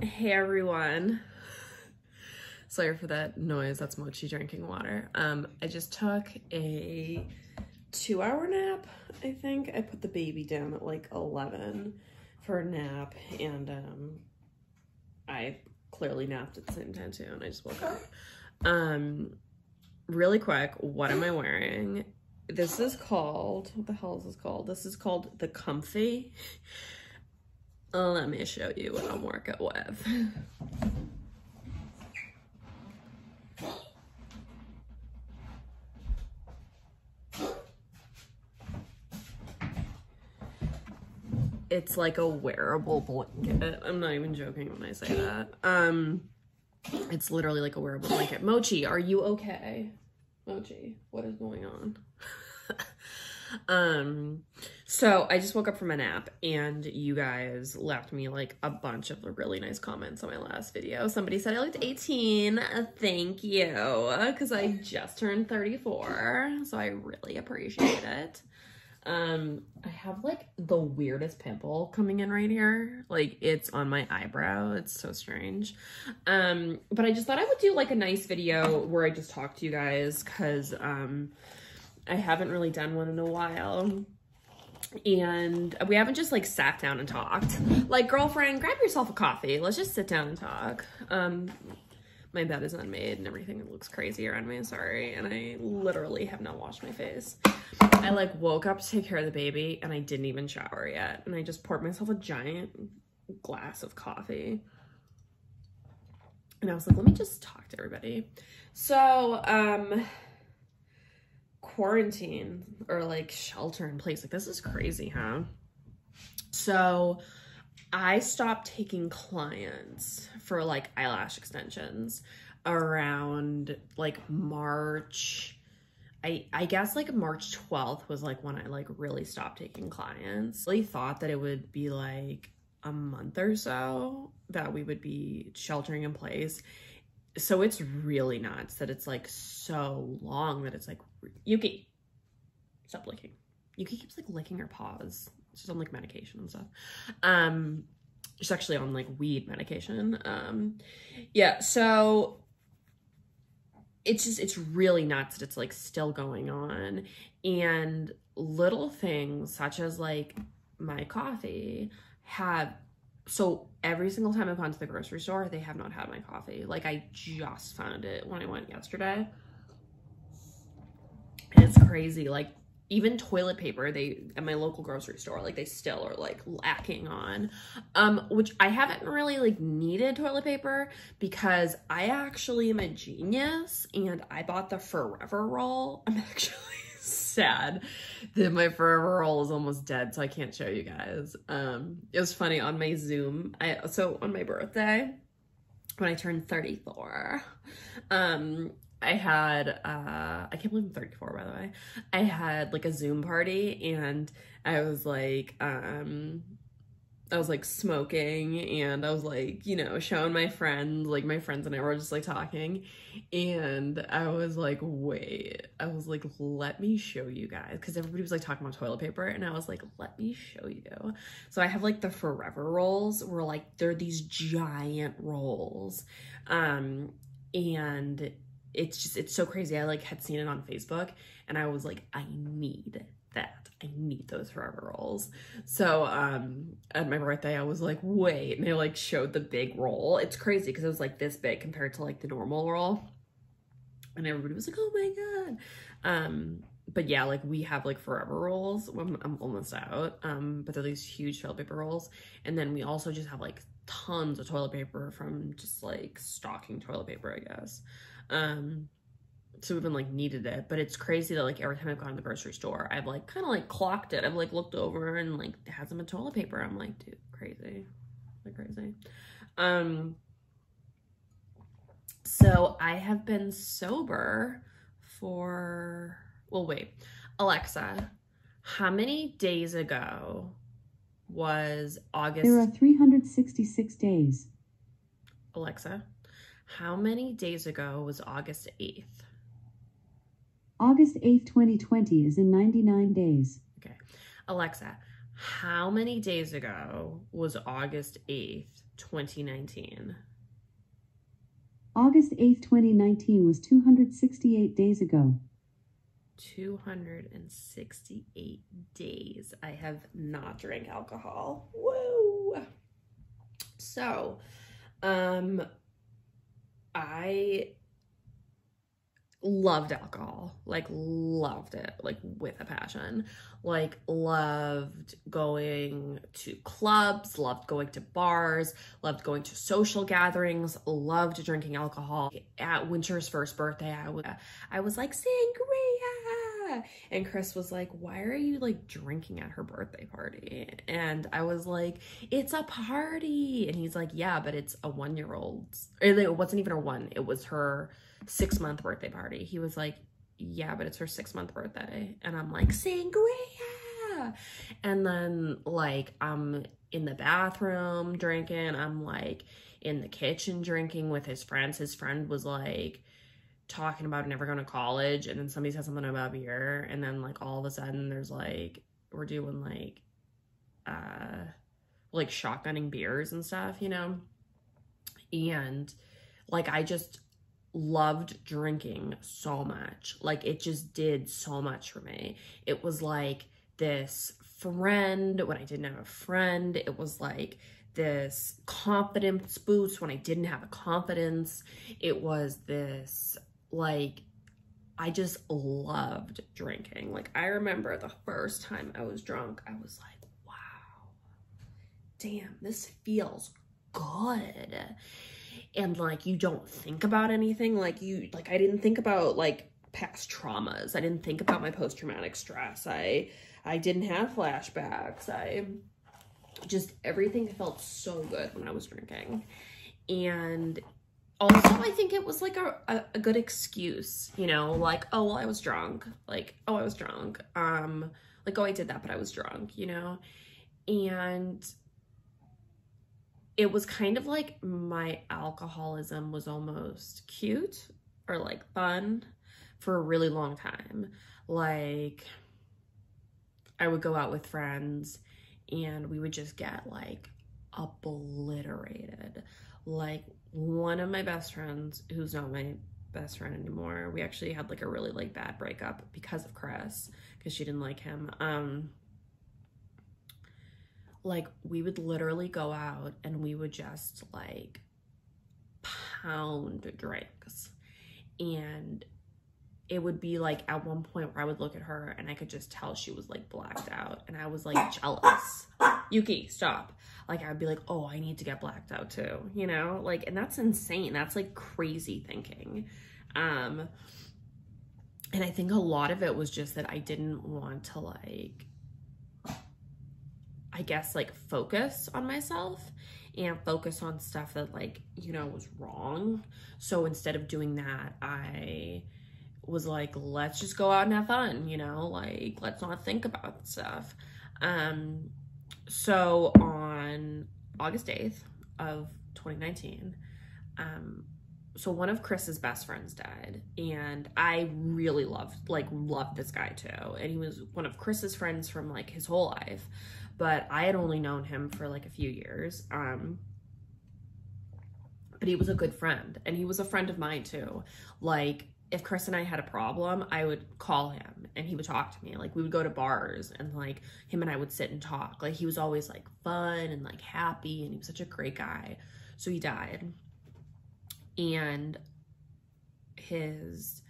Hey everyone. Sorry for that noise, that's Mochi drinking water. I just took a 2-hour nap, I think. I put the baby down at like 11 for a nap, and I clearly napped at the same time too, and I just woke up. Really quick, what am I wearing? This is called, what the hell is this called? This is called the Comfy. Let me show you what I'm working with. It's like a wearable blanket. I'm not even joking when I say that. It's literally like a wearable blanket. Mochi, are you okay? Mochi, what is going on? So I just woke up from a nap, and you guys left me like a bunch of really nice comments on my last video. Somebody said I looked 18. Thank you, because I just turned 34, so I really appreciate it. I have like the weirdest pimple coming in right here. Like, it's on my eyebrow. It's so strange. But I just thought I would do like a nice video where I just talk to you guys, because I haven't really done one in a while, and we haven't just like sat down and talked. Like, girlfriend, grab yourself a coffee, let's just sit down and talk. My bed is unmade and everything looks crazy around me, sorry, and I literally have not washed my face. I like woke up to take care of the baby, and I didn't even shower yet, and I just poured myself a giant glass of coffee, and I was like, let me just talk to everybody. So quarantine, or like shelter in place, like, this is crazy, huh? So I stopped taking clients for like eyelash extensions around like March. I guess like March 12th was like when I like really stopped taking clients. I really thought that it would be like a month or so that we would be sheltering in place. So it's really nuts that it's like so long that it's like, Yuki, stop licking. Yuki keeps like licking her paws. She's on like medication and stuff. She's actually on like weed medication. Yeah, so it's really nuts that it's like still going on. And little things such as like my coffee have, so every single time I've gone to the grocery store, they have not had my coffee. Like, I just found it when I went yesterday. And it's crazy. Like, even toilet paper, they, at my local grocery store, like, they still are like lacking on, which I haven't really like needed toilet paper, because I actually am a genius and I bought the Forever Roll. I'm actually sad that my Forever Roll is almost dead, so I can't show you guys. It was funny on my Zoom. So on my birthday, when I turned 34, I had, I can't believe I'm 34, by the way. I had like a Zoom party, and I was like smoking, and I was like, you know, showing my friends, like my friends and I were just like talking, and I was like, wait, I was like, let me show you guys, because everybody was like talking about toilet paper, and I was like, let me show you. So I have like the Forever Rolls, where like they're these giant rolls, and it's so crazy. I like had seen it on Facebook, and I was like, I need that. I need those Forever Rolls. So at my birthday, I was like, wait, and they like showed the big roll. It's crazy because it was like this big compared to like the normal roll, and everybody was like, oh my god. But yeah, like we have like Forever Rolls. I'm almost out, but they're these huge toilet paper rolls, and then we also just have like tons of toilet paper from just like stocking toilet paper, I guess. So we've been like needed it, but it's crazy that like every time I've gone to the grocery store, I've like kind of like clocked it. I've like looked over and like it has some in toilet paper. I'm like, dude, crazy, like crazy. So I have been sober for, well, wait, Alexa, how many days ago was August? There are 366 days. Alexa, how many days ago was August 8th? August 8th, 2020 is in 99 days. Okay. Alexa, How many days ago was August 8th, 2019? August 8th, 2019 was 268 days ago. 268 days I have not drank alcohol. Woo! So, I loved alcohol, like loved it, like with a passion, like loved going to clubs, loved going to bars, loved going to social gatherings, loved drinking alcohol. At Winter's first birthday, I was like, sangria, and Chris was like, why are you like drinking at her birthday party? And I was like, it's a party. And he's like, yeah, but it's a 1-year-old's. It wasn't even her one, it was her 6-month birthday party. He was like, yeah, but it's her 6-month birthday. And I'm like, sangria. And then like I'm in the bathroom drinking, I'm like in the kitchen drinking with his friends. His friend was like talking about never going to college, and then somebody said something about beer, and then like all of a sudden there's like, we're doing like shotgunning beers and stuff, you know? And like I just loved drinking so much. Like it just did so much for me. It was like this friend when I didn't have a friend. It was like this confidence boost when I didn't have a confidence. It was this like, I just loved drinking. Like I remember the first time I was drunk, I was like, wow, damn, this feels good. And like you don't think about anything, like I didn't think about like past traumas. I didn't think about my post-traumatic stress. I didn't have flashbacks. Everything felt so good when I was drinking. And also I think it was like a good excuse, you know, like, oh well, I was drunk, like, oh I was drunk, like, oh I did that but I was drunk, you know. And it was kind of like my alcoholism was almost cute or like fun for a really long time. Like I would go out with friends and we would just get like obliterated. Like one of my best friends, who's not my best friend anymore, we actually had like a really like bad breakup because of Chris, because she didn't like him. Like we would literally go out and we would just like pound drinks, and it would be like at one point where I would look at her and I could just tell she was like blacked out, and I was like jealous. Yuki, stop. Like I'd be like, oh, I need to get blacked out too, you know? Like, and that's insane. That's like crazy thinking. And I think a lot of it was just that I didn't want to like, I guess like focus on myself and focus on stuff that like, you know, was wrong. So instead of doing that, I was like, let's just go out and have fun, you know, like let's not think about stuff. So on August 8th of 2019, so one of Chris's best friends died, and I really loved this guy too. And he was one of Chris's friends from like his whole life, but I had only known him for like a few years. But he was a good friend, and he was a friend of mine too. Like if Chris and I had a problem, I would call him and he would talk to me. Like we would go to bars and like him and I would sit and talk. Like he was always like fun and like happy, and he was such a great guy. So he died. And his,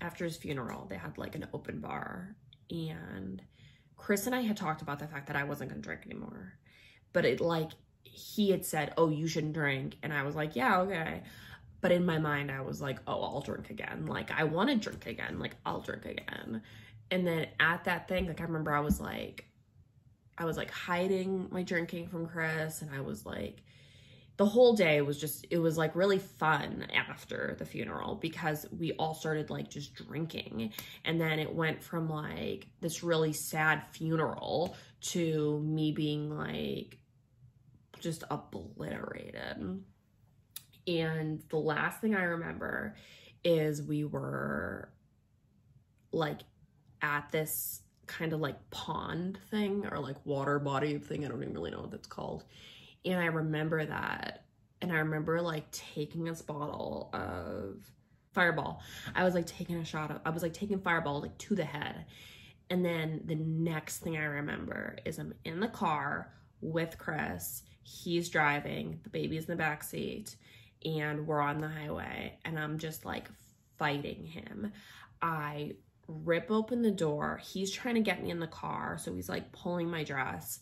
after his funeral, they had like an open bar, and Chris and I had talked about the fact that I wasn't gonna drink anymore. But it like, he had said, oh, you shouldn't drink. And I was like, yeah, okay. But in my mind, I was like, oh, I'll drink again. Like, I want to drink again. Like, I'll drink again. And then at that thing, like, I remember I was like hiding my drinking from Chris. And I was like, the whole day was just, it was like really fun after the funeral, because we all started like just drinking. And then it went from like this really sad funeral to me being like just obliterated. And the last thing I remember is we were like at this kind of like pond thing or like water body thing. I don't even really know what that's called. And I remember that. And I remember like taking this bottle of Fireball. I was like taking a shot of, I was like taking Fireball like to the head. And then the next thing I remember is I'm in the car with Chris. He's driving, the baby's in the back seat, and we're on the highway, and I'm just like fighting him. I rip open the door. He's trying to get me in the car, so he's like pulling my dress,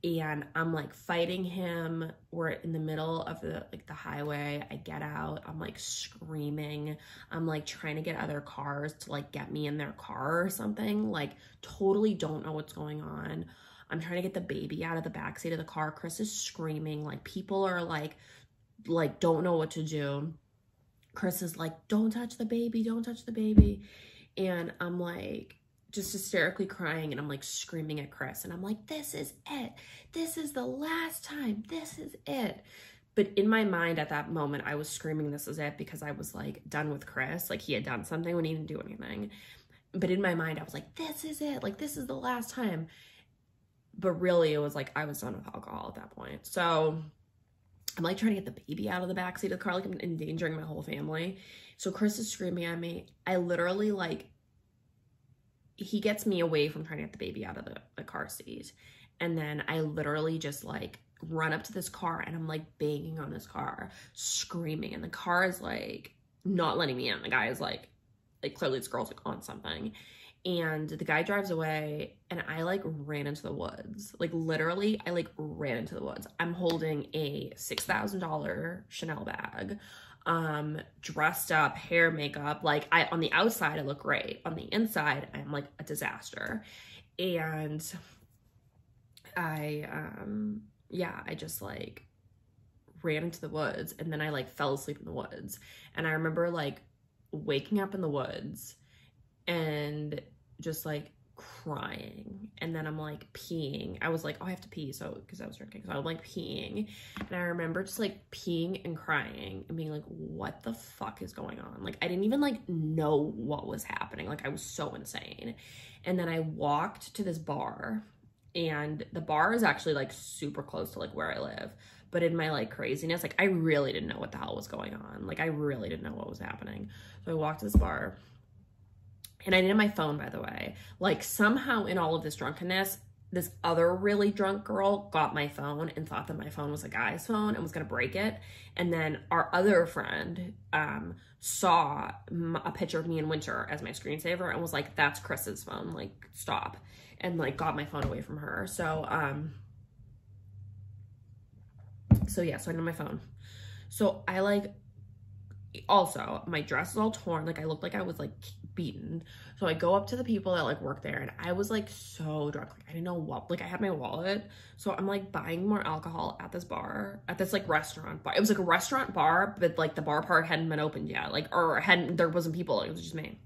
and I'm like fighting him. We're in the middle of the highway. I get out. I'm like screaming. I'm like trying to get other cars to like get me in their car or something. Like totally don't know what's going on. I'm trying to get the baby out of the backseat of the car. Chris is screaming. Like people are like don't know what to do. Chris is like, don't touch the baby. Don't touch the baby. And I'm like just hysterically crying, and I'm like screaming at Chris, and I'm like, this is it. This is the last time. This is it. But in my mind at that moment, I was screaming this is it because I was like done with Chris. Like he had done something when he didn't do anything. But in my mind, I was like, this is it. Like this is the last time. But really it was like I was done with alcohol at that point. So I'm like trying to get the baby out of the backseat of the car, like I'm endangering my whole family. So Chris is screaming at me. I literally like, he gets me away from trying to get the baby out of the car seat. And then I literally just like run up to this car, and I'm like banging on this car, screaming. And the car is like not letting me in. The guy is like clearly this girl's like on something. And the guy drives away, and I like ran into the woods. Like literally, I like ran into the woods. I'm holding a $6,000 Chanel bag, dressed up, hair, makeup. Like on the outside, I look great. On the inside, I'm like a disaster. And I just like ran into the woods, and then I like fell asleep in the woods. And I remember like waking up in the woods and just like crying, and then I'm like peeing. I was like, oh, I have to pee, so because I was drinking, so I was like peeing, and I remember just like peeing and crying and being like, what the fuck is going on? Like I didn't even like know what was happening. Like I was so insane. And then I walked to this bar, and the bar is actually like super close to like where I live. But in my like craziness, like I really didn't know what the hell was going on. Like I really didn't know what was happening. So I walked to this bar, and I needed my phone, by the way. Like somehow in all of this drunkenness, this other really drunk girl got my phone and thought that my phone was a guy's phone and was gonna break it. And then our other friend saw a picture of me in winter as my screensaver and was like, that's Chris's phone, like stop. And like got my phone away from her. So yeah, so I need my phone. So I like, also my dress is all torn. Like I looked like I was like beaten. So I go up to the people that like work there, and I was like so drunk. Like I didn't know what, like I had my wallet. So I'm like buying more alcohol at this bar, at this like restaurant bar. It was like a restaurant bar, but like the bar part hadn't been opened yet. Like, or there wasn't people, it was just me.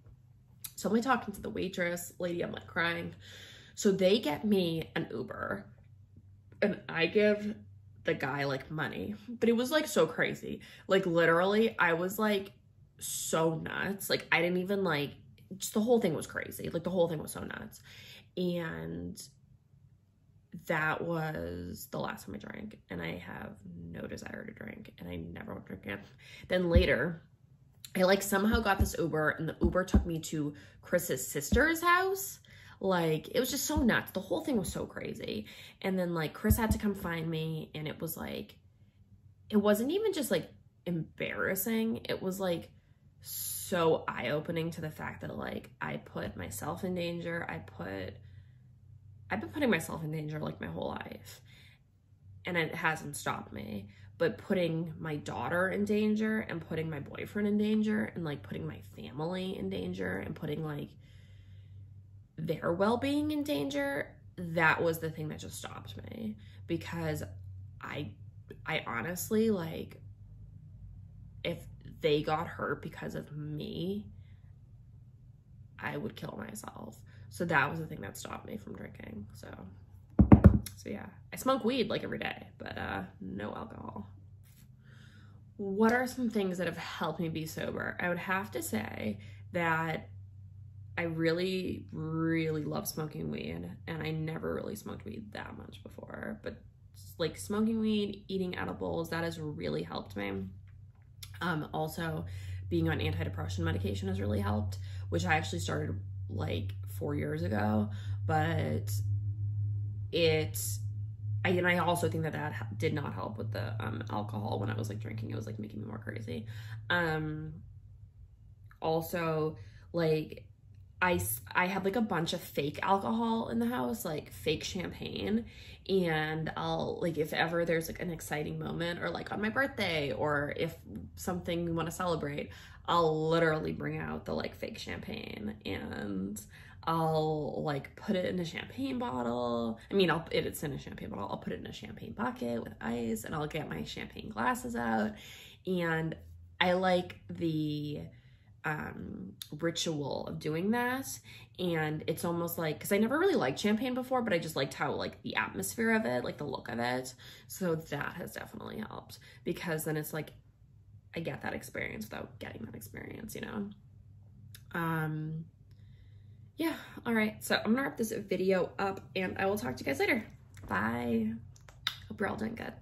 So I'm like talking to the waitress lady, I'm like crying. So they get me an Uber, and I give the guy like money, but it was like so crazy. Like literally I was like so nuts. Like I didn't even like, just the whole thing was crazy. Like the whole thing was so nuts. And that was the last time I drank, and I have no desire to drink, and I never want to drink again. Then later I like somehow got this Uber, and the Uber took me to Chris's sister's house. Like it was just so nuts. The whole thing was so crazy. And then like Chris had to come find me, and it was like, it wasn't even just like embarrassing. It was like so eye-opening to the fact that like I put myself in danger. I've been putting myself in danger like my whole life, and it hasn't stopped me. But putting my daughter in danger, and putting my boyfriend in danger, and like putting my family in danger, and putting like their well-being in danger, that was the thing that just stopped me. Because I honestly, like, if they got hurt because of me, I would kill myself. So that was the thing that stopped me from drinking. So yeah, I smoke weed like every day, but no alcohol. What are some things that have helped me be sober? I would have to say that I really, really love smoking weed, and I never really smoked weed that much before, but like smoking weed, eating edibles, that has really helped me. Also being on antidepressant medication has really helped, which I actually started like 4 years ago, but I also think that that did not help with the alcohol when I was like drinking. It was like making me more crazy. Also, like I have like a bunch of fake alcohol in the house, like fake champagne, and I'll like, if ever there's like an exciting moment or like on my birthday or if something we want to celebrate, I'll literally bring out the like fake champagne and I'll like put it in a champagne bottle. I mean, it's in a champagne bottle. I'll put it in a champagne bucket with ice, and I'll get my champagne glasses out. And I like the ritual of doing that. And it's almost like, because I never really liked champagne before, but I just liked how like the atmosphere of it, like the look of it. So that has definitely helped, because then it's like I get that experience without getting that experience, you know? Yeah, all right, so I'm gonna wrap this video up and I will talk to you guys later. Bye. Hope you're all doing good.